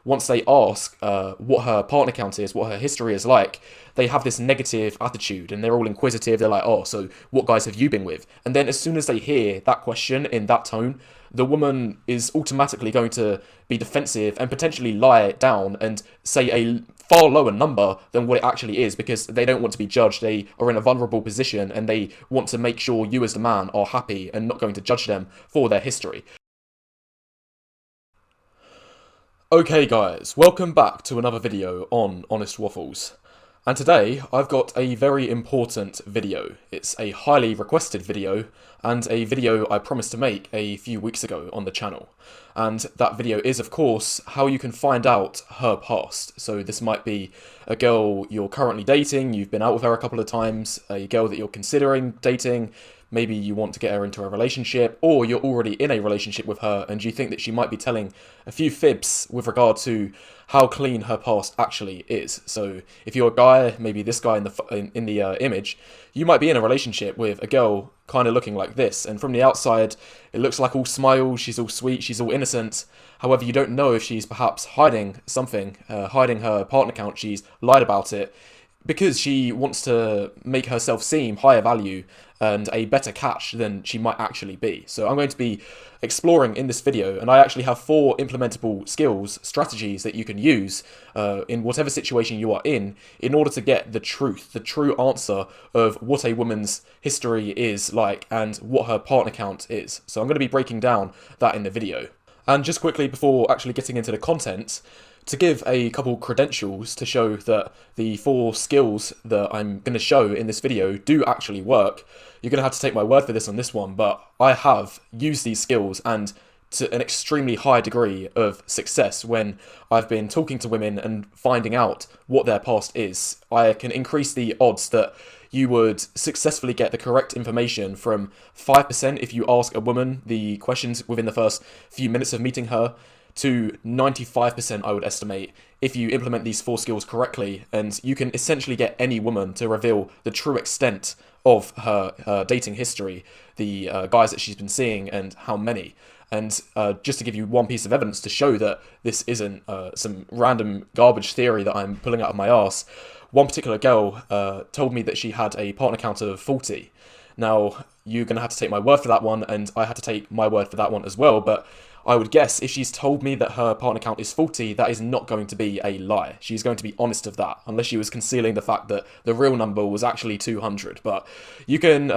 once they ask what her partner count is, what her history is like, they have this negative attitude and they're all inquisitive. They're like, oh, so what guys have you been with? And then as soon as they hear that question in that tone, the woman is automatically going to be defensive and potentially lie down and say a far lower number than what it actually is, because they don't want to be judged. They are in a vulnerable position and they want to make sure you as the man are happy and not going to judge them for their history. Okay guys, welcome back to another video on Honest Waffles. And today I've got a very important video. It's a highly requested video and a video I promised to make a few weeks ago on the channel. And that video is, of course, how you can find out her past. So this might be a girl you're currently dating, you've been out with her a couple of times, a girl that you're considering dating, maybe you want to get her into a relationship, or you're already in a relationship with her and you think that she might be telling a few fibs with regard to how clean her past actually is. So if you're a guy, maybe this guy in the image, you might be in a relationship with a girl kind of looking like this, and from the outside it looks like all smiles, she's all sweet, she's all innocent. However, you don't know if she's perhaps hiding something, hiding her partner count. She's lied about it because she wants to make herself seem higher value and a better catch than she might actually be. So I'm going to be exploring in this video, and I actually have 4 implementable skills, strategies that you can use in whatever situation you are in order to get the truth, the true answer of what a woman's history is like and what her partner count is. So I'm going to be breaking down that in the video. And just quickly before actually getting into the content, to give a couple credentials to show that the 4 skills that I'm going to show in this video do actually work. You're going to have to take my word for this on this one, but I have used these skills and to an extremely high degree of success when I've been talking to women and finding out what their past is. I can increase the odds that you would successfully get the correct information from 5% if you ask a woman the questions within the first few minutes of meeting her, to 95% I would estimate if you implement these 4 skills correctly, and you can essentially get any woman to reveal the true extent of her dating history, the guys that she's been seeing and how many. And just to give you one piece of evidence to show that this isn't some random garbage theory that I'm pulling out of my arse, one particular girl told me that she had a partner count of 40. Now, you're going to have to take my word for that one, and I had to take my word for that one as well, but I would guess if she's told me that her partner count is 40, that is not going to be a lie. She's going to be honest of that, unless she was concealing the fact that the real number was actually 200. But you can,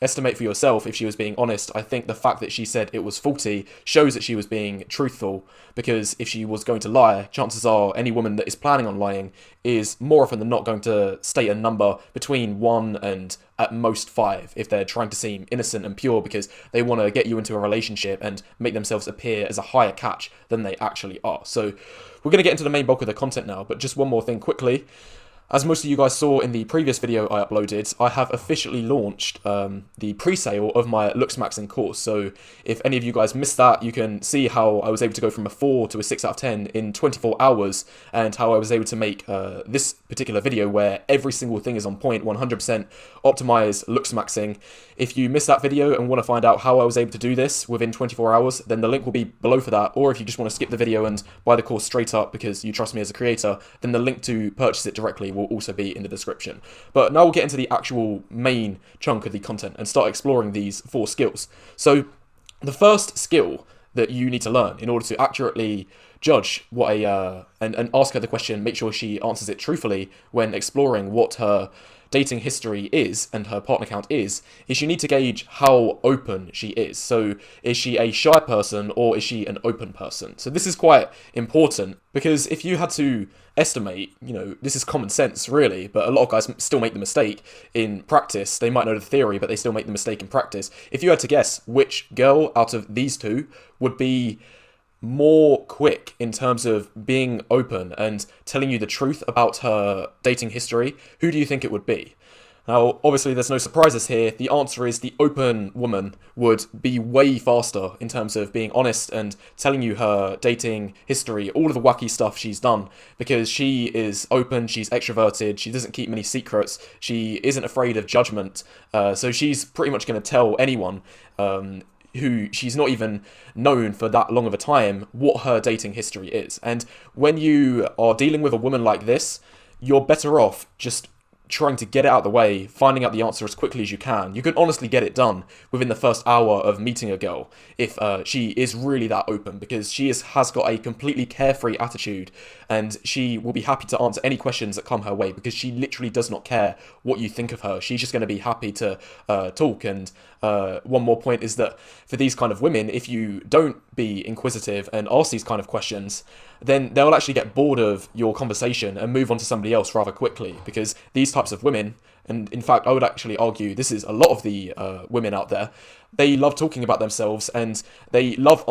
estimate for yourself if she was being honest. I think the fact that she said it was 40 shows that she was being truthful, because if she was going to lie, chances are any woman that is planning on lying is more often than not going to state a number between 1 and at most 5 if they're trying to seem innocent and pure, because they want to get you into a relationship and make themselves appear as a higher catch than they actually are. So we're going to get into the main bulk of the content now, but just one more thing quickly. As most of you guys saw in the previous video I uploaded, I have officially launched the pre-sale of my Looks Maxing course. So if any of you guys missed that, you can see how I was able to go from a 4 to a 6 out of 10 in 24 hours, and how I was able to make this particular video where every single thing is on point, 100% optimized Looks Maxing. If you missed that video and want to find out how I was able to do this within 24 hours, then the link will be below for that. Or if you just want to skip the video and buy the course straight up because you trust me as a creator, then the link to purchase it directly will also be in the description. But now we'll get into the actual main chunk of the content and start exploring these 4 skills. So the first skill that you need to learn in order to accurately judge what and ask her the question, make sure she answers it truthfully when exploring what her dating history is and her partner count is you need to gauge how open she is. So is she a shy person or is she an open person? So this is quite important, because if you had to estimate, this is common sense really, but a lot of guys still make the mistake in practice. They might know the theory, but they still make the mistake in practice. If you had to guess which girl out of these 2 would be more quick in terms of being open and telling you the truth about her dating history, who do you think it would be? Now, obviously, there's no surprises here. The answer is the open woman would be way faster in terms of being honest and telling you her dating history, all of the wacky stuff she's done, because she is open, she's extroverted, she doesn't keep many secrets, she isn't afraid of judgment, so she's pretty much going to tell anyone who she's not even known for that long of a time, what her dating history is. And when you are dealing with a woman like this, you're better off just trying to get it out of the way, finding out the answer as quickly as you can. You can honestly get it done within the first hour of meeting a girl if she is really that open, because she has got a completely carefree attitude, and she will be happy to answer any questions that come her way, because she literally does not care what you think of her. She's just going to be happy to talk. And one more point is that for these kind of women, if you don't be inquisitive and ask these kind of questions, then they'll actually get bored of your conversation and move on to somebody else rather quickly, because these types of women, and in fact I would actually argue this is a lot of the women out there, they love talking about themselves, and they love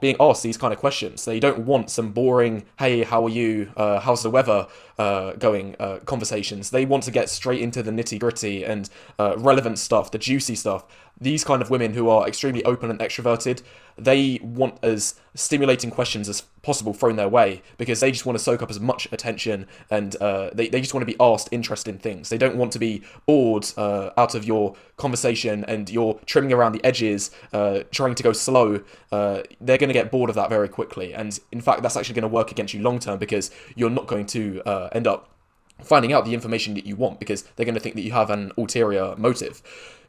being asked these kind of questions. They don't want some boring, hey, how are you, how's the weather going conversations. They want to get straight into the nitty gritty and relevant stuff, the juicy stuff. These kind of women who are extremely open and extroverted, they want as stimulating questions as possible thrown their way, because they just want to soak up as much attention, and they just want to be asked interesting things. They don't want to be bored out of your conversation and you're trimming around the edges, trying to go slow. They're going to get bored of that very quickly, and in fact that's actually going to work against you long term, because you're not going to end up finding out the information that you want, because they're going to think that you have an ulterior motive.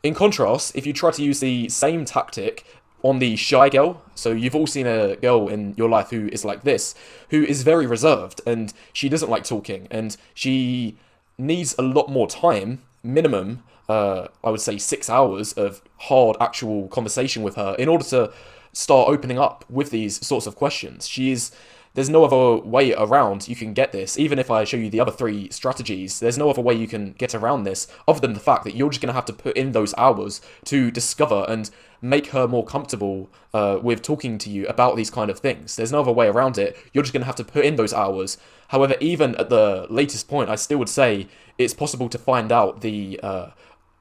In contrast, if you try to use the same tactic on the shy girl, so you've all seen a girl in your life who is like this, who is very reserved and she doesn't like talking, and she needs a lot more time, minimum, I would say 6 hours of hard actual conversation with her in order to start opening up with these sorts of questions. There's no other way around you can get this. Even if I show you the other 3 strategies, there's no other way you can get around this other than the fact that you're just going to have to put in those hours to discover and make her more comfortable with talking to you about these kind of things. There's no other way around it. You're just going to have to put in those hours. However, even at the latest point, I still would say it's possible to find out the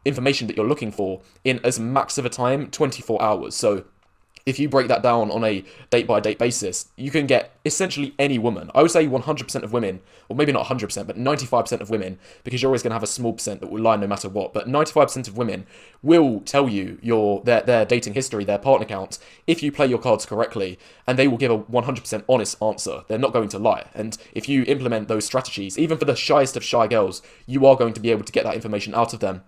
information that you're looking for in as max of a time, 24 hours. So if you break that down on a date-by-date basis, you can get essentially any woman. I would say 100% of women, or maybe not 100%, but 95% of women, because you're always going to have a small percent that will lie no matter what, but 95% of women will tell you their dating history, their partner count, if you play your cards correctly, and they will give a 100% honest answer. They're not going to lie. And if you implement those strategies, even for the shyest of shy girls, you are going to be able to get that information out of them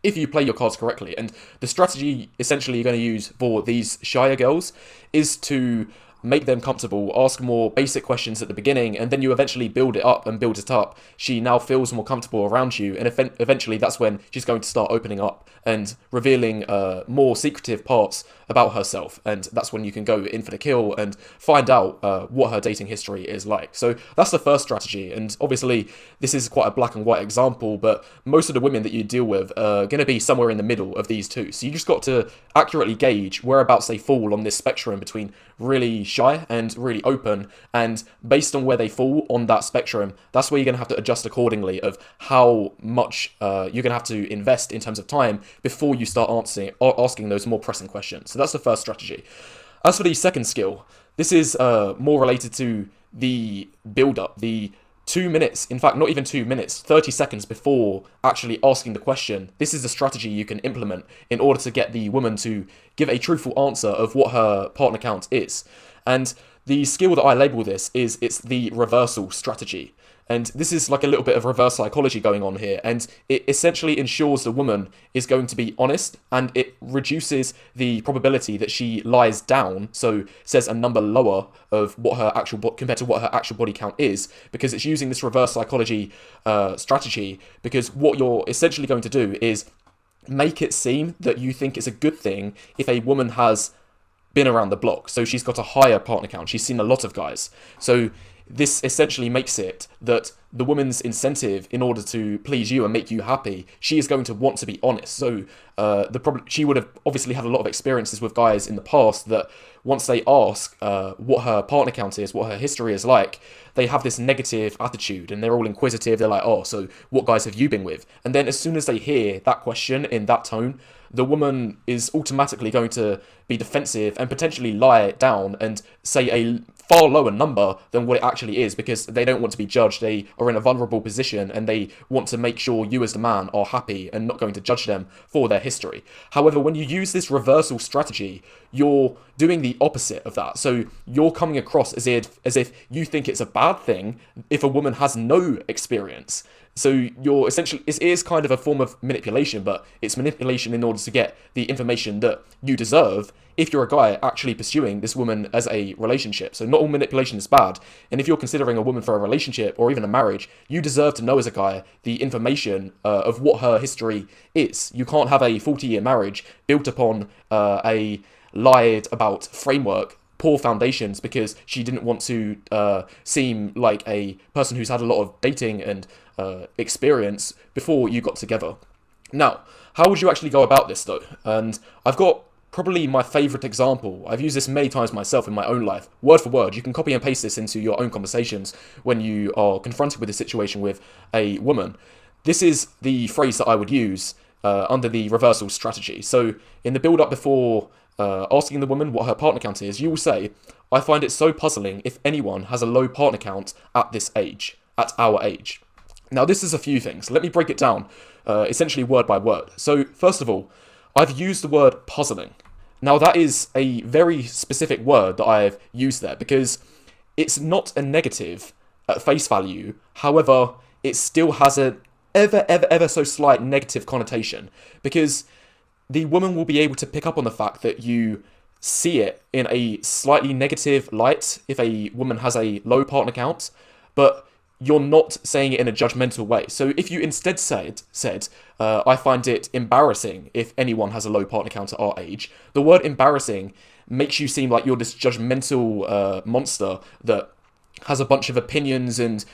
if you play your cards correctly. And the strategy essentially you're going to use for these shyer girls is to make them comfortable, ask more basic questions at the beginning, and then you eventually build it up and build it up. She now feels more comfortable around you, and eventually that's when she's going to start opening up and revealing more secretive parts about herself, and that's when you can go in for the kill and find out what her dating history is like. So that's the first strategy, and obviously this is quite a black and white example, but most of the women that you deal with are going to be somewhere in the middle of these two. So you just got to accurately gauge whereabouts they fall on this spectrum between really shy and really open, and based on where they fall on that spectrum, that's where you're going to have to adjust accordingly of how much you're going to have to invest in terms of time before you start asking those more pressing questions. So that's the first strategy. As for the second skill, this is more related to the build-up, the 2 minutes, in fact, not even 2 minutes, 30 seconds before actually asking the question. This is a strategy you can implement in order to get the woman to give a truthful answer of what her partner count is. And the skill that I label this is it's the reversal strategy. And this is like a little bit of reverse psychology going on here, and it essentially ensures the woman is going to be honest, and it reduces the probability that she lies down, so says a number lower of what her actual compared to what her actual body count is, because it's using this reverse psychology strategy. Because what you're essentially going to do is make it seem that you think it's a good thing if a woman has been around the block, so she's got a higher partner count, she's seen a lot of guys. So this essentially makes it that the woman's incentive in order to please you and make you happy, she is going to want to be honest. So she would have obviously had a lot of experiences with guys in the past that once they ask what her partner count is, what her history is like, they have this negative attitude and they're all inquisitive. They're like, oh, so what guys have you been with? And then as soon as they hear that question in that tone, the woman is automatically going to be defensive and potentially lie down and say a far lower number than what it actually is, because they don't want to be judged. They are in a vulnerable position and they want to make sure you as the man are happy and not going to judge them for their history. However, when you use this reversal strategy, you're doing the opposite of that. So you're coming across as if you think it's a bad thing if a woman has no experience. So you're essentially, it is kind of a form of manipulation, but it's manipulation in order to get the information that you deserve if you're a guy actually pursuing this woman as a relationship. So not all manipulation is bad, and if you're considering a woman for a relationship or even a marriage, you deserve to know as a guy the information of what her history is. You can't have a 40-year marriage built upon a lied about framework, poor foundations, because she didn't want to seem like a person who's had a lot of dating and experience before you got together. Now, how would you actually go about this though? And I've got probably my favourite example. I've used this many times myself in my own life, word for word. You can copy and paste this into your own conversations when you are confronted with a situation with a woman. This is the phrase that I would use under the reversal strategy. So in the build-up before asking the woman what her partner count is, you will say, "I find it so puzzling if anyone has a low partner count at this age, at our age." Now, this is a few things. Let me break it down, essentially word by word. So, first of all, I've used the word puzzling. Now, that is a very specific word that I've used there, because it's not a negative at face value. However, it still has a ever so slight negative connotation, because the woman will be able to pick up on the fact that you see it in a slightly negative light if a woman has a low partner count, but you're not saying it in a judgmental way. So if you instead said, I find it embarrassing if anyone has a low partner count at our age, the word embarrassing makes you seem like you're this judgmental monster that has a bunch of opinions, and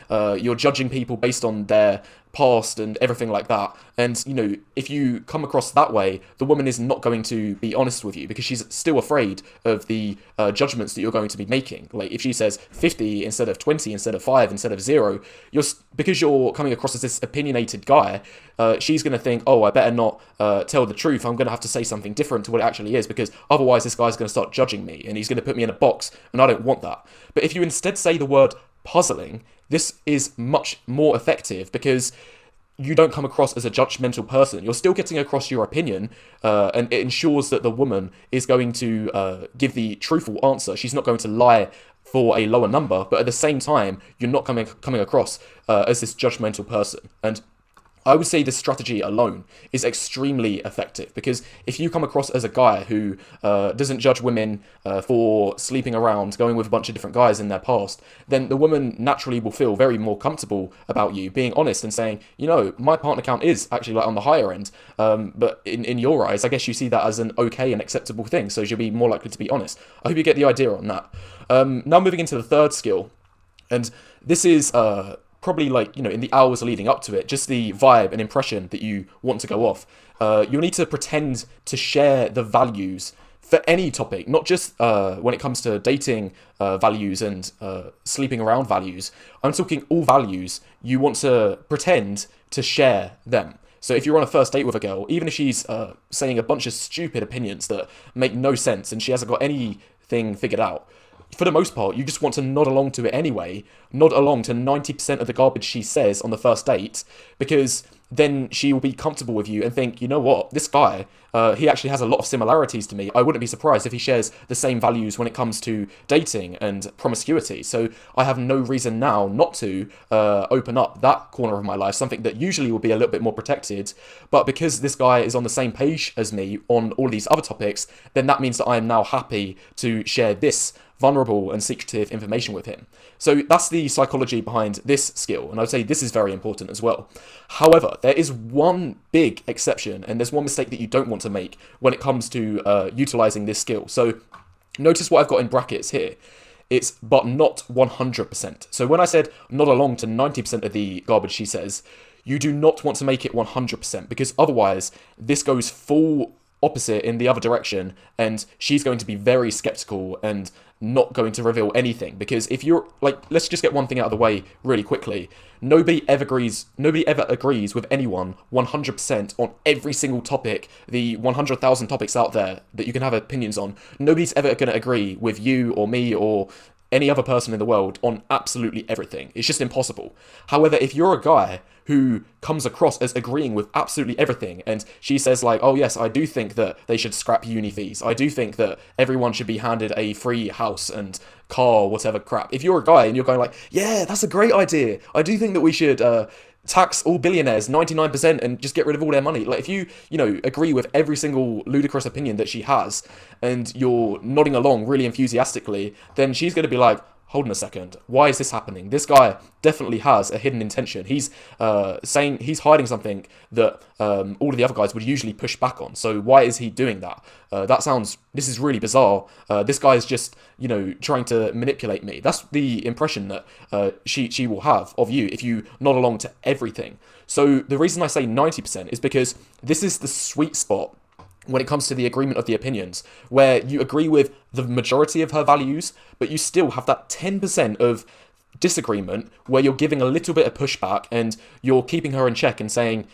you're judging people based on their past and everything like that. And, you know, if you come across that way, the woman is not going to be honest with you, because she's still afraid of the judgments that you're going to be making. Like, if she says 50 instead of 20, instead of 5, instead of 0, because you're coming across as this opinionated guy, she's going to think, oh, I better not tell the truth. I'm going to have to say something different to what it actually is, because otherwise this guy's going to start judging me, and he's going to put me in a box, and I don't want that. But if you instead say the word puzzling, this is much more effective, because you don't come across as a judgmental person. You're still getting across your opinion, and it ensures that the woman is going to give the truthful answer. She's not going to lie for a lower number, but at the same time, you're not coming across as this judgmental person. And I would say this strategy alone is extremely effective, because if you come across as a guy who doesn't judge women for sleeping around, going with a bunch of different guys in their past, then the woman naturally will feel very more comfortable about you being honest and saying, you know, my partner count is actually like on the higher end, but in your eyes, I guess you see that as an okay and acceptable thing, so you'll be more likely to be honest. I hope you get the idea on that. Now moving into the third skill, and this is probably, like, you know, in the hours leading up to it, just the vibe and impression that you want to go off. You'll need to pretend to share the values for any topic, not just when it comes to dating values and sleeping around values. I'm talking all values. You want to pretend to share them. So if you're on a first date with a girl, even if she's saying a bunch of stupid opinions that make no sense and she hasn't got anything figured out, for the most part, you just want to nod along to it anyway, nod along to 90% of the garbage she says on the first date, because then she will be comfortable with you and think, you know what, this guy, he actually has a lot of similarities to me. I wouldn't be surprised if he shares the same values when it comes to dating and promiscuity. So I have no reason now not to open up that corner of my life, something that usually will be a little bit more protected. But because this guy is on the same page as me on all these other topics, then that means that I am now happy to share this vulnerable and secretive information with him. So that's the psychology behind this skill, and I would say this is very important as well. However, there is one big exception, and there's one mistake that you don't want to make when it comes to utilizing this skill. So notice what I've got in brackets here. It's but not 100%. So when I said nod along to 90% of the garbage she says, you do not want to make it 100%, because otherwise this goes full opposite in the other direction, and she's going to be very skeptical and not going to reveal anything. Because if you're like, let's just get one thing out of the way really quickly, nobody ever agrees with anyone 100% on every single topic. The 100,000 topics out there that you can have opinions on, nobody's ever going to agree with you or me or any other person in the world on absolutely everything. It's just impossible. However, if you're a guy who comes across as agreeing with absolutely everything, and she says like, oh yes, I do think that they should scrap uni fees, I do think that everyone should be handed a free house and car, whatever crap. If you're a guy and you're going like, yeah, that's a great idea, I do think that we should tax all billionaires 99% and just get rid of all their money. Like, if you agree with every single ludicrous opinion that she has, and you're nodding along really enthusiastically, then she's going to be like, hold on a second, why is this happening? This guy definitely has a hidden intention. He's saying he's hiding something that all of the other guys would usually push back on. So why is he doing that? This is really bizarre. This guy is just, trying to manipulate me. That's the impression that she will have of you if you nod along to everything. So the reason I say 90% is because this is the sweet spot when it comes to the agreement of the opinions, where you agree with the majority of her values, but you still have that 10% of disagreement where you're giving a little bit of pushback and you're keeping her in check and saying,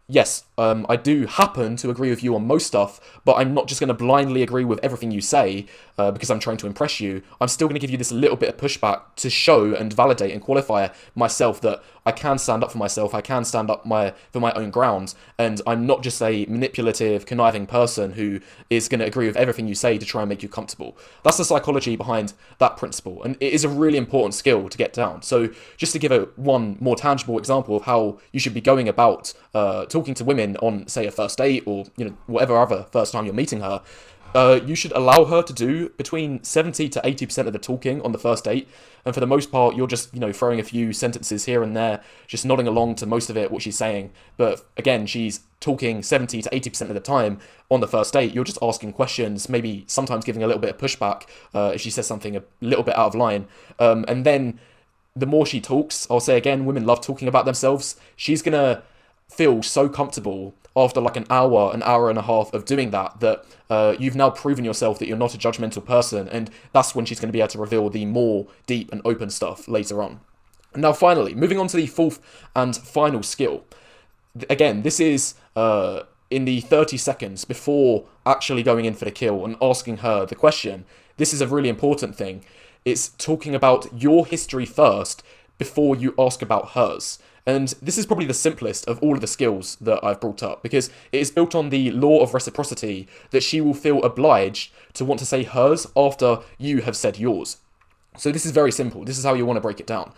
yes, I do happen to agree with you on most stuff, but I'm not just going to blindly agree with everything you say because I'm trying to impress you. I'm still going to give you this little bit of pushback to show and validate and qualify myself that I can stand up for myself, I can stand up for my own grounds, and I'm not just a manipulative, conniving person who is going to agree with everything you say to try and make you comfortable. That's the psychology behind that principle, and it is a really important skill to get down. So just to give one more tangible example of how you should be going about talking to women on, say, a first date or whatever other first time you're meeting her, you should allow her to do between 70 to 80% of the talking on the first date, and for the most part you're just throwing a few sentences here and there, just nodding along to most of it, what she's saying. But again, she's talking 70 to 80% of the time on the first date. You're just asking questions, maybe sometimes giving a little bit of pushback if she says something a little bit out of line, and then the more she talks, I'll say again, women love talking about themselves. She's gonna feel so comfortable after like an hour and a half of doing that you've now proven yourself that you're not a judgmental person, and that's when she's going to be able to reveal the more deep and open stuff later on. Now finally, moving on to the fourth and final skill. Again, this is in the 30 seconds before actually going in for the kill and asking her the question. This is a really important thing. It's talking about your history first before you ask about hers. And this is probably the simplest of all of the skills that I've brought up, because it is built on the law of reciprocity that she will feel obliged to want to say hers after you have said yours. So this is very simple. This is how you want to break it down.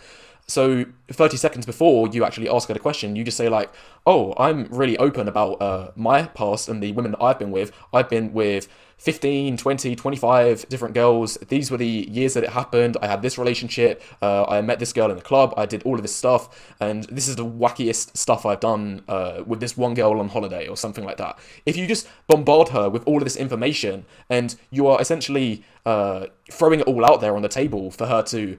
So 30 seconds before you actually ask her the question, you just say like, oh, I'm really open about my past and the women that I've been with. I've been with 15, 20, 25 different girls. These were the years that it happened. I had this relationship. I met this girl in the club. I did all of this stuff. And this is the wackiest stuff I've done with this one girl on holiday or something like that. If you just bombard her with all of this information and you are essentially throwing it all out there on the table for her to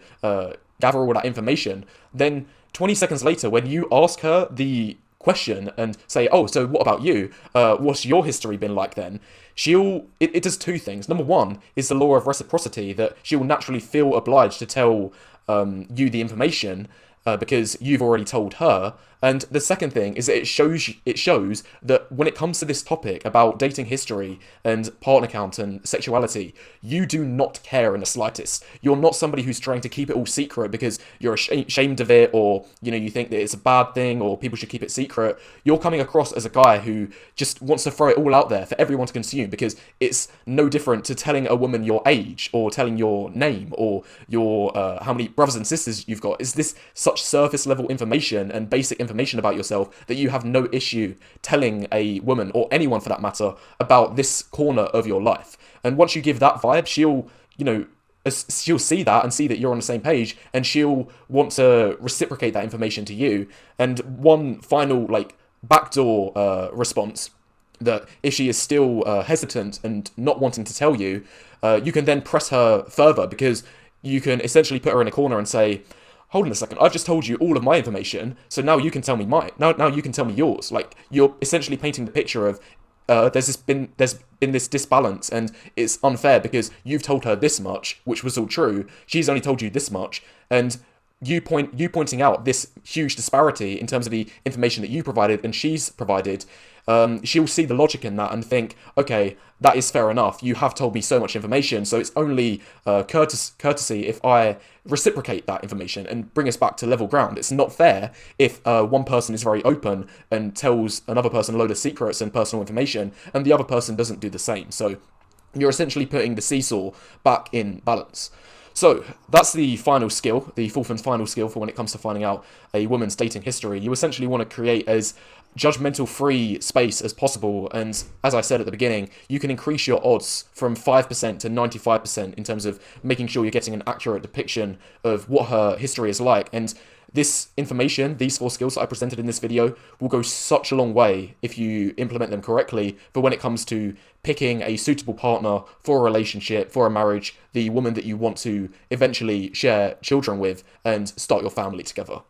gather all that information, then 20 seconds later, when you ask her the question and say, oh, so what about you? What's your history been like then? It does two things. Number one is the law of reciprocity, that she will naturally feel obliged to tell you the information because you've already told her. And the second thing is that it shows that when it comes to this topic about dating history and partner count and sexuality, you do not care in the slightest. You're not somebody who's trying to keep it all secret because you're ashamed of it, or you think that it's a bad thing or people should keep it secret. You're coming across as a guy who just wants to throw it all out there for everyone to consume, because it's no different to telling a woman your age or telling your name or your how many brothers and sisters you've got. Is this such surface level information and basic information about yourself that you have no issue telling a woman, or anyone for that matter, about this corner of your life? And once you give that vibe, she'll see that and see that you're on the same page, and she'll want to reciprocate that information to you. And one final backdoor response, that if she is still hesitant and not wanting to tell you, you can then press her further, because you can essentially put her in a corner and say, hold on a second, I've just told you all of my information, so now you can tell me mine. Now you can tell me yours. Like, you're essentially painting the picture of there's been this disbalance, and it's unfair because you've told her this much, which was all true. She's only told you this much, and you pointing out this huge disparity in terms of the information that you provided and she's provided she'll see the logic in that and think, okay, that is fair enough. You have told me so much information, so it's only courtesy if I reciprocate that information and bring us back to level ground. It's not fair if one person is very open and tells another person a load of secrets and personal information, and the other person doesn't do the same. So you're essentially putting the seesaw back in balance. So that's the final skill, the fourth and final skill for when it comes to finding out a woman's dating history. You essentially want to create as judgmental free space as possible, and as I said at the beginning, you can increase your odds from 5% to 95% in terms of making sure you're getting an accurate depiction of what her history is like. And this information, these 4 skills that I presented in this video, will go such a long way if you implement them correctly for when it comes to picking a suitable partner for a relationship, for a marriage, the woman that you want to eventually share children with and start your family together.